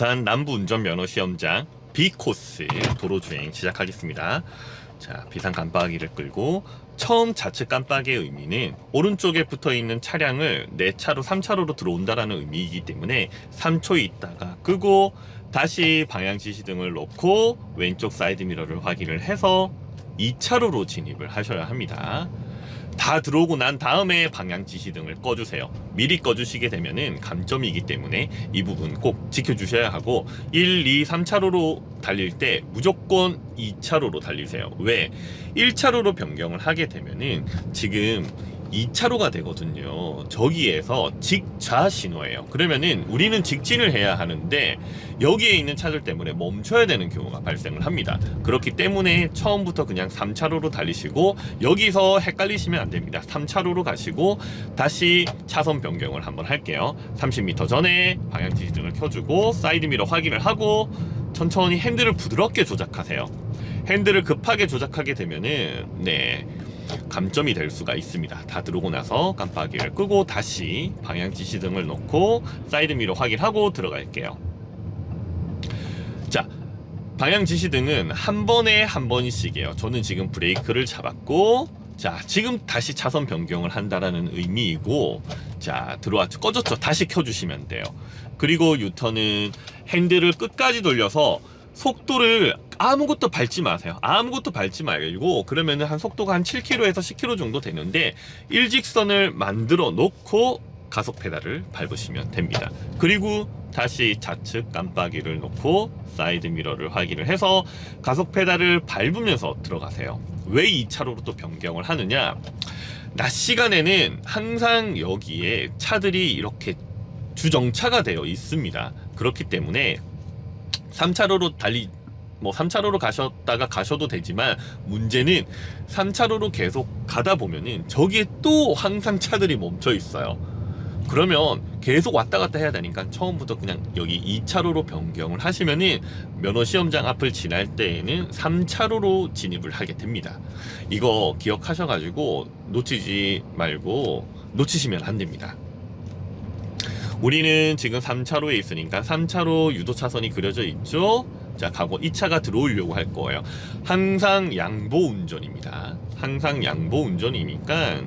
부산 남부운전면허 시험장 B코스 도로주행 시작하겠습니다. 자, 비상 깜빡이를 끌고 처음 좌측 깜빡이의 의미는 오른쪽에 붙어있는 차량을 내 차로 3차로로 들어온다라는 의미이기 때문에 3초 있다가 끄고 다시 방향 지시등을 놓고 왼쪽 사이드 미러를 확인을 해서 2차로로 진입을 하셔야 합니다. 다 들어오고 난 다음에 방향 지시등을 꺼주세요. 미리 꺼주시게 되면은 감점이기 때문에 이 부분 꼭 지켜주셔야 하고 1, 2, 3차로로 달릴 때 무조건 2차로로 달리세요. 왜? 1차로로 변경을 하게 되면은 지금 2차로가 되거든요. 저기에서 직좌 신호예요. 그러면은 우리는 직진을 해야 하는데 여기에 있는 차들 때문에 멈춰야 되는 경우가 발생을 합니다. 그렇기 때문에 처음부터 그냥 3차로로 달리시고 여기서 헷갈리시면 안 됩니다. 3차로로 가시고 다시 차선 변경을 한번 할게요. 30m 전에 방향 지시등을 켜주고 사이드 미러 확인을 하고 천천히 핸들을 부드럽게 조작하세요. 핸들을 급하게 조작하게 되면은 감점이 될 수가 있습니다. 다 들어오고 나서 깜빡이를 끄고 다시 방향 지시등을 놓고 사이드 미러 확인하고 들어갈게요. 자, 방향 지시등은 한 번에 한 번씩이에요. 저는 지금 브레이크를 잡았고, 자, 지금 다시 차선 변경을 한다라는 의미이고, 자, 들어왔죠. 꺼졌죠. 다시 켜주시면 돼요. 그리고 유턴은 핸들을 끝까지 돌려서 속도를 아무것도 밟지 마세요. 아무것도 밟지 말고 그러면은 한 속도가 한 7km에서 10km 정도 되는데 일직선을 만들어 놓고 가속 페달을 밟으시면 됩니다. 그리고 다시 좌측 깜빡이를 놓고 사이드 미러를 확인을 해서 가속 페달을 밟으면서 들어가세요. 왜 2차로로 또 변경을 하느냐? 낮 시간에는 항상 여기에 차들이 이렇게 주정차가 되어 있습니다. 그렇기 때문에 3차로로 3차로로 가셨다가 가셔도 되지만 문제는 3차로로 계속 가다 보면은 저기에 또 항상 차들이 멈춰 있어요. 그러면 계속 왔다 갔다 해야 되니까 처음부터 그냥 여기 2차로로 변경을 하시면은 면허 시험장 앞을 지날 때에는 3차로로 진입을 하게 됩니다. 이거 기억하셔가지고 놓치지 말고 놓치시면 안 됩니다. 우리는 지금 3차로에 있으니까 3차로 유도 차선이 그려져 있죠. 자, 가고 이 차가 들어오려고 할 거예요. 항상 양보 운전입니다. 항상 양보 운전이니까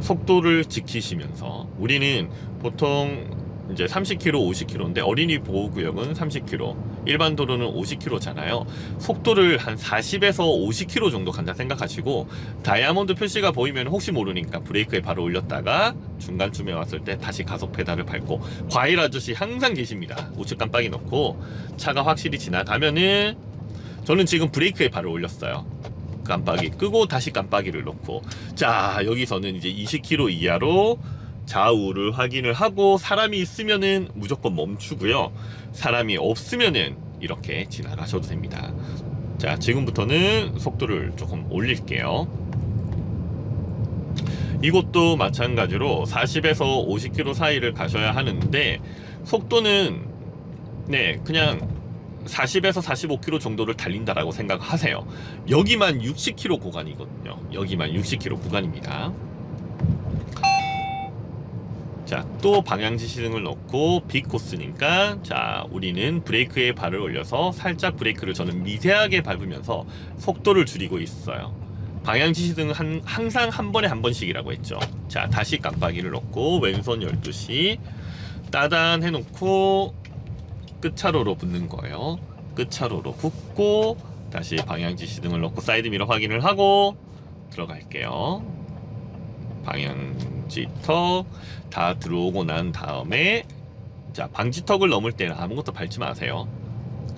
속도를 지키시면서 우리는 보통 이제 30km, 50km인데 어린이 보호구역은 30km, 일반 도로는 50km잖아요. 속도를 한 40에서 50km 정도 간다 생각하시고 다이아몬드 표시가 보이면 혹시 모르니까 브레이크에 바로 올렸다가 중간쯤에 왔을 때 다시 가속 페달을 밟고 과일 아저씨 항상 계십니다. 우측 깜빡이 넣고 차가 확실히 지나가면은 저는 지금 브레이크에 바로 올렸어요. 깜빡이 끄고 다시 깜빡이를 놓고 자, 여기서는 이제 20km 이하로 좌우를 확인을 하고 사람이 있으면은 무조건 멈추고요. 사람이 없으면은 이렇게 지나가셔도 됩니다. 자, 지금부터는 속도를 조금 올릴게요. 이곳도 마찬가지로 40에서 50km 사이를 가셔야 하는데 속도는 그냥 40에서 45km 정도를 달린다라고 생각하세요. 여기만 60km 구간이거든요. 여기만 60km 구간입니다. 자, 또 방향 지시등을 넣고 B코스니까 자, 우리는 브레이크에 발을 올려서 살짝 브레이크를 저는 미세하게 밟으면서 속도를 줄이고 있어요. 방향 지시등은 항상 한 번에 한 번씩이라고 했죠. 자, 다시 깜빡이를 넣고 왼손 12시 따단 해놓고 끝차로로 붙는 거예요. 끝차로로 붙고 다시 방향 지시등을 넣고 사이드 미러 확인을 하고 들어갈게요. 방향지턱 다 들어오고 난 다음에 자, 방지턱을 넘을 때는 아무것도 밟지 마세요.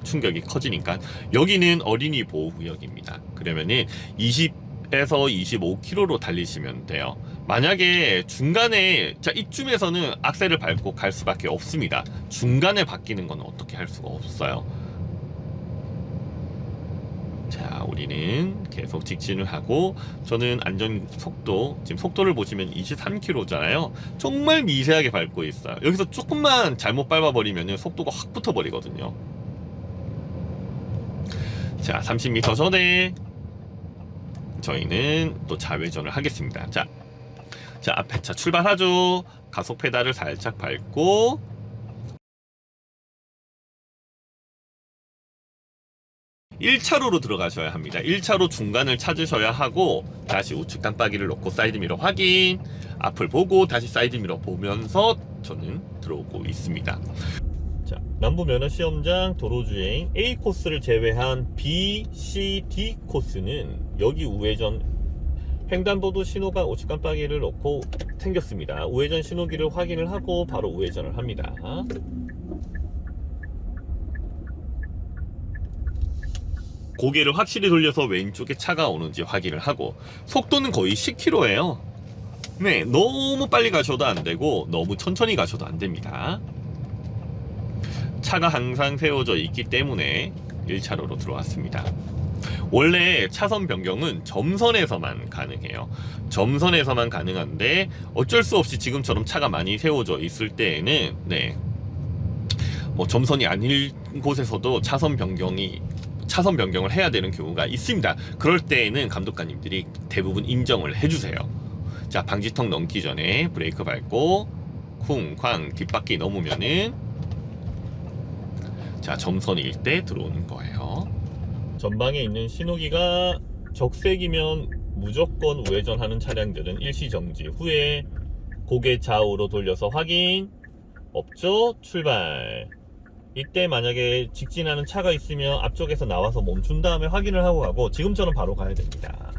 충격이 커지니까. 여기는 어린이 보호구역입니다. 그러면은 20에서 25km로 달리시면 돼요. 만약에 중간에 자, 이쯤에서는 악셀을 밟고 갈 수밖에 없습니다. 중간에 바뀌는 건 어떻게 할 수가 없어요. 자, 우리는 계속 직진을 하고 저는 안전 속도 지금 속도를 보시면 23km잖아요. 정말 미세하게 밟고 있어요. 여기서 조금만 잘못 밟아버리면 속도가 확 붙어버리거든요. 자, 30m 전에 저희는 또 좌회전을 하겠습니다. 자, 앞에 차 출발하죠. 가속 페달을 살짝 밟고 1차로로 들어가셔야 합니다. 1차로 중간을 찾으셔야 하고 다시 우측 깜빡이를 놓고 사이드미러 확인, 앞을 보고 다시 사이드미러 보면서 저는 들어오고 있습니다. 자, 남부 면허 시험장 도로주행 A 코스를 제외한 B, C, D 코스는 여기 우회전 횡단보도 신호가 우측 깜빡이를 놓고 생겼습니다. 우회전 신호기를 확인을 하고 바로 우회전을 합니다. 고개를 확실히 돌려서 왼쪽에 차가 오는지 확인을 하고, 속도는 거의 10km예요. 네, 너무 빨리 가셔도 안 되고 너무 천천히 가셔도 안 됩니다. 차가 항상 세워져 있기 때문에 1차로로 들어왔습니다. 원래 차선 변경은 점선에서만 가능해요. 점선에서만 가능한데 어쩔 수 없이 지금처럼 차가 많이 세워져 있을 때에는 뭐 점선이 아닐 곳에서도 차선 변경을 해야 되는 경우가 있습니다. 그럴 때에는 감독관님들이 대부분 인정을 해주세요. 자, 방지턱 넘기 전에 브레이크 밟고 쿵쾅 뒷바퀴 넘으면은 자, 점선일 때 들어오는 거예요. 전방에 있는 신호기가 적색이면 무조건 우회전하는 차량들은 일시정지 후에 고개 좌우로 돌려서 확인, 없죠? 출발. 이때 만약에 직진하는 차가 있으면 앞쪽에서 나와서 멈춘 다음에 확인을 하고 가고, 지금처럼 바로 가야 됩니다.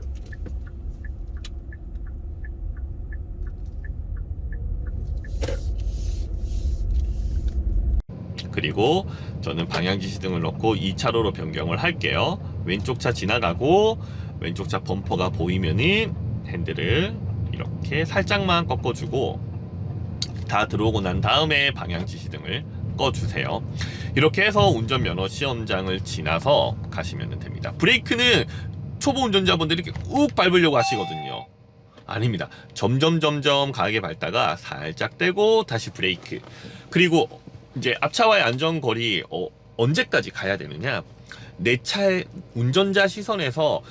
그리고 저는 방향지시등을 넣고 2차로로 변경을 할게요. 왼쪽 차 지나가고 왼쪽 차 범퍼가 보이면은 핸들을 이렇게 살짝만 꺾어주고 다 들어오고 난 다음에 방향지시등을 꺼주세요. 이렇게 해서 운전면허 시험장을 지나서 가시면 됩니다. 브레이크는 초보 운전자분들이 이렇게 욱 밟으려고 하시거든요. 아닙니다. 점점 강하게 밟다가 살짝 떼고 다시 브레이크. 그리고 이제 앞차와의 안전거리 언제까지 가야 되느냐, 내 차의 운전자 시선에서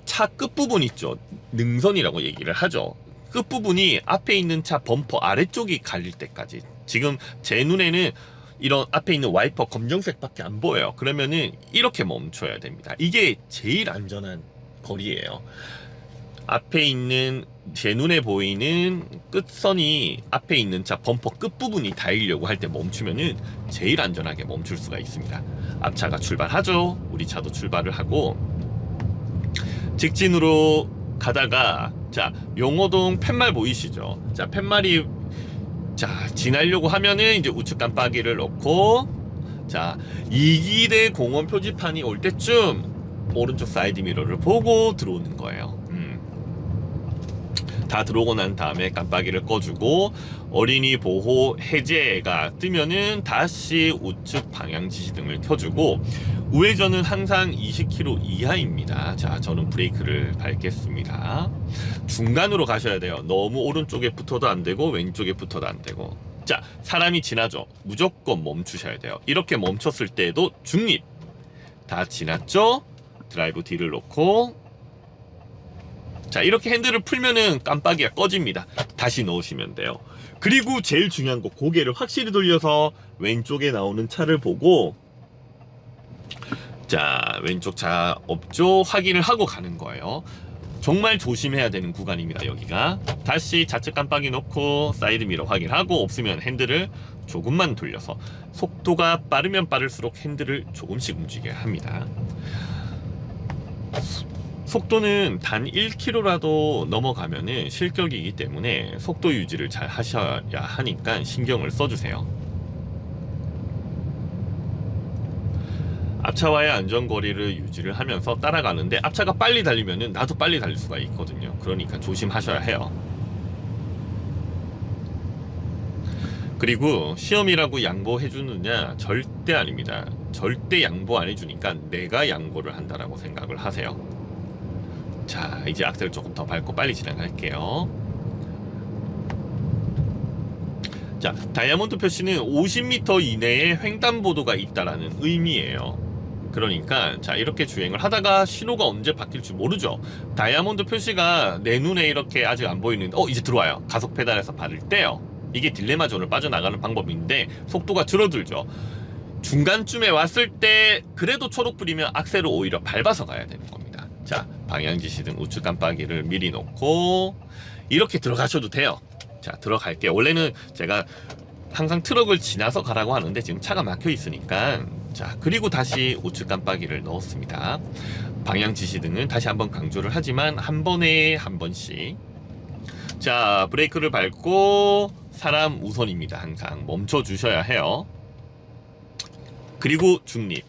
차 끝부분 있죠, 능선이라고 얘기를 하죠. 끝부분이 앞에 있는 차 범퍼 아래쪽이 갈릴 때까지. 지금 제 눈에는 이런 앞에 있는 와이퍼 검정색밖에 안 보여요. 그러면은 이렇게 멈춰야 됩니다. 이게 제일 안전한 거리예요. 앞에 있는 제 눈에 보이는 끝선이 앞에 있는 차 범퍼 끝부분이 닿으려고 할 때 멈추면은 제일 안전하게 멈출 수가 있습니다. 앞차가 출발하죠. 우리 차도 출발을 하고 직진으로 가다가, 자, 용호동 팻말 보이시죠? 자, 팻말이 지나려고 하면은 이제 우측 깜빡이를 넣고, 자, 이기대 공원 표지판이 올 때쯤 오른쪽 사이드 미러를 보고 들어오는 거예요. 다 들어오고 난 다음에 깜빡이를 꺼주고 어린이 보호 해제가 뜨면은 다시 우측 방향지시등을 켜주고, 우회전은 항상 20km 이하입니다. 자, 저는 브레이크를 밟겠습니다. 중간으로 가셔야 돼요. 너무 오른쪽에 붙어도 안 되고 왼쪽에 붙어도 안 되고. 자, 사람이 지나죠. 무조건 멈추셔야 돼요. 이렇게 멈췄을 때에도 중립. 다 지났죠? 드라이브 D를 놓고, 자, 이렇게 핸들을 풀면은 깜빡이가 꺼집니다. 다시 넣으시면 돼요. 그리고 제일 중요한 거, 고개를 확실히 돌려서 왼쪽에 나오는 차를 보고, 자, 왼쪽 차 없죠? 확인을 하고 가는 거예요. 정말 조심해야 되는 구간입니다. 여기가. 다시 좌측 깜빡이 놓고 사이드 미러 확인하고, 없으면 핸들을 조금만 돌려서, 속도가 빠르면 빠를수록 핸들을 조금씩 움직여야 합니다. 속도는 단 1km라도 넘어가면은 실격이기 때문에 속도 유지를 잘 하셔야 하니까 신경을 써주세요. 앞차와의 안전거리를 유지를 하면서 따라가는데, 앞차가 빨리 달리면은 나도 빨리 달릴 수가 있거든요. 그러니까 조심하셔야 해요. 그리고 시험이라고 양보해주느냐? 절대 아닙니다. 절대 양보 안 해주니까 내가 양보를 한다라고 생각을 하세요. 자, 이제 악셀 조금 더 밟고 빨리 지나갈게요. 자, 다이아몬드 표시는 50m 이내에 횡단보도가 있다라는 의미예요. 그러니까 자, 이렇게 주행을 하다가 신호가 언제 바뀔지 모르죠. 다이아몬드 표시가 내 눈에 이렇게 아직 안 보이는데 이제 들어와요. 가속 페달에서 발을 떼요. 이게 딜레마 존을 빠져나가는 방법인데 속도가 줄어들죠. 중간쯤에 왔을 때 그래도 초록불이면 악셀을 오히려 밟아서 가야 되는 겁니다. 자, 방향지시등 우측 깜빡이를 미리 놓고 이렇게 들어가셔도 돼요. 자, 들어갈게요. 원래는 제가 항상 트럭을 지나서 가라고 하는데 지금 차가 막혀 있으니까, 자, 그리고 다시 우측 깜빡이를 넣었습니다. 방향지시등은 다시 한번 강조를 하지만 한 번에 한 번씩. 자, 브레이크를 밟고 사람 우선입니다. 항상 멈춰 주셔야 해요. 그리고 중립.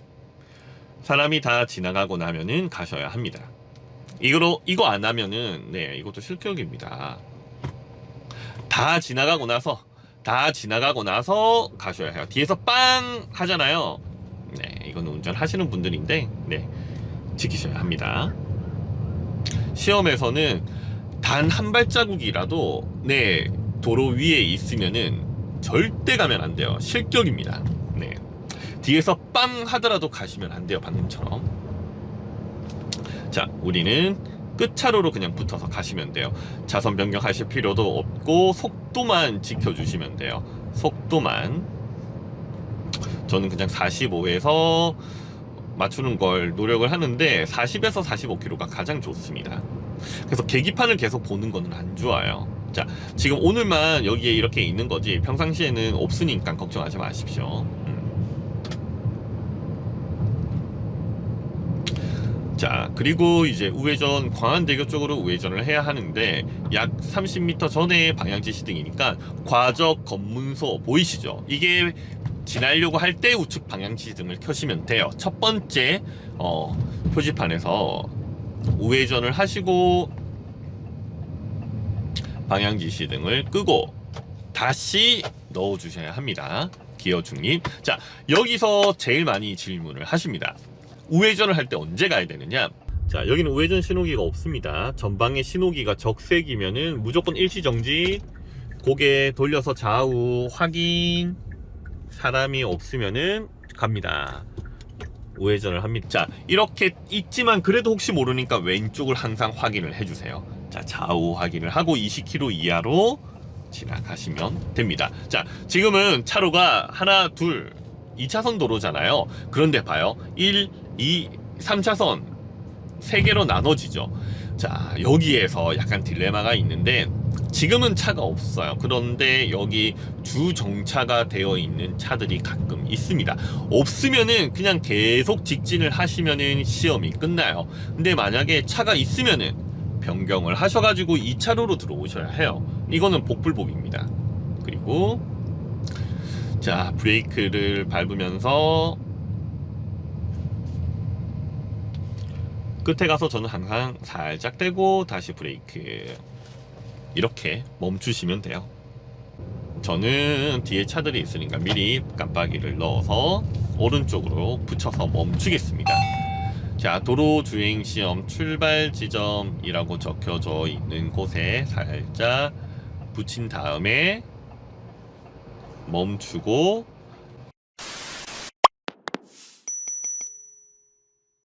사람이 다 지나가고 나면은 가셔야 합니다. 이거 안 하면은, 네, 이것도 실격입니다. 다 지나가고 나서 가셔야 해요. 뒤에서 빵 하잖아요. 네, 이거는 운전하시는 분들인데, 네, 지키셔야 합니다. 시험에서는 단 한 발자국이라도, 네, 도로 위에 있으면은 절대 가면 안 돼요. 실격입니다. 네, 뒤에서 빵 하더라도 가시면 안 돼요. 방금처럼. 자, 우리는 끝차로로 그냥 붙어서 가시면 돼요. 차선 변경하실 필요도 없고 속도만 지켜주시면 돼요. 속도만. 저는 그냥 45에서 맞추는 걸 노력을 하는데 40에서 45km가 가장 좋습니다. 그래서 계기판을 계속 보는 거는 안 좋아요. 자, 지금 오늘만 여기에 이렇게 있는 거지 평상시에는 없으니까 걱정하지 마십시오. 자, 그리고 이제 우회전, 광안대교 쪽으로 우회전을 해야 하는데 약 30m 전에 방향지시등이니까 과적 검문소 보이시죠? 이게 지나려고 할 때 우측 방향지시등을 켜시면 돼요. 첫 번째 표지판에서 우회전을 하시고 방향지시등을 끄고 다시 넣어주셔야 합니다. 기어 중립. 자, 여기서 제일 많이 질문을 하십니다. 우회전을 할 때 언제 가야 되느냐? 자, 여기는 우회전 신호기가 없습니다. 전방에 신호기가 적색이면은 무조건 일시정지, 고개 돌려서 좌우 확인, 사람이 없으면은 갑니다. 우회전을 합니다. 자, 이렇게 있지만 그래도 혹시 모르니까 왼쪽을 항상 확인을 해주세요. 자, 좌우 확인을 하고 20km 이하로 지나가시면 됩니다. 자, 지금은 차로가 하나, 둘, 2차선 도로잖아요. 그런데 봐요. 1, 2, 3차선 3개로 나눠지죠. 자, 여기에서 약간 딜레마가 있는데 지금은 차가 없어요. 그런데 여기 주정차가 되어 있는 차들이 가끔 있습니다. 없으면은 그냥 계속 직진을 하시면은 시험이 끝나요. 근데 만약에 차가 있으면은 변경을 하셔가지고 2차로로 들어오셔야 해요. 이거는 복불복입니다. 그리고 자, 브레이크를 밟으면서 끝에 가서 저는 항상 살짝 떼고 다시 브레이크, 이렇게 멈추시면 돼요. 저는 뒤에 차들이 있으니까 미리 깜빡이를 넣어서 오른쪽으로 붙여서 멈추겠습니다. 자, 도로 주행 시험 출발 지점이라고 적혀져 있는 곳에 살짝 붙인 다음에 멈추고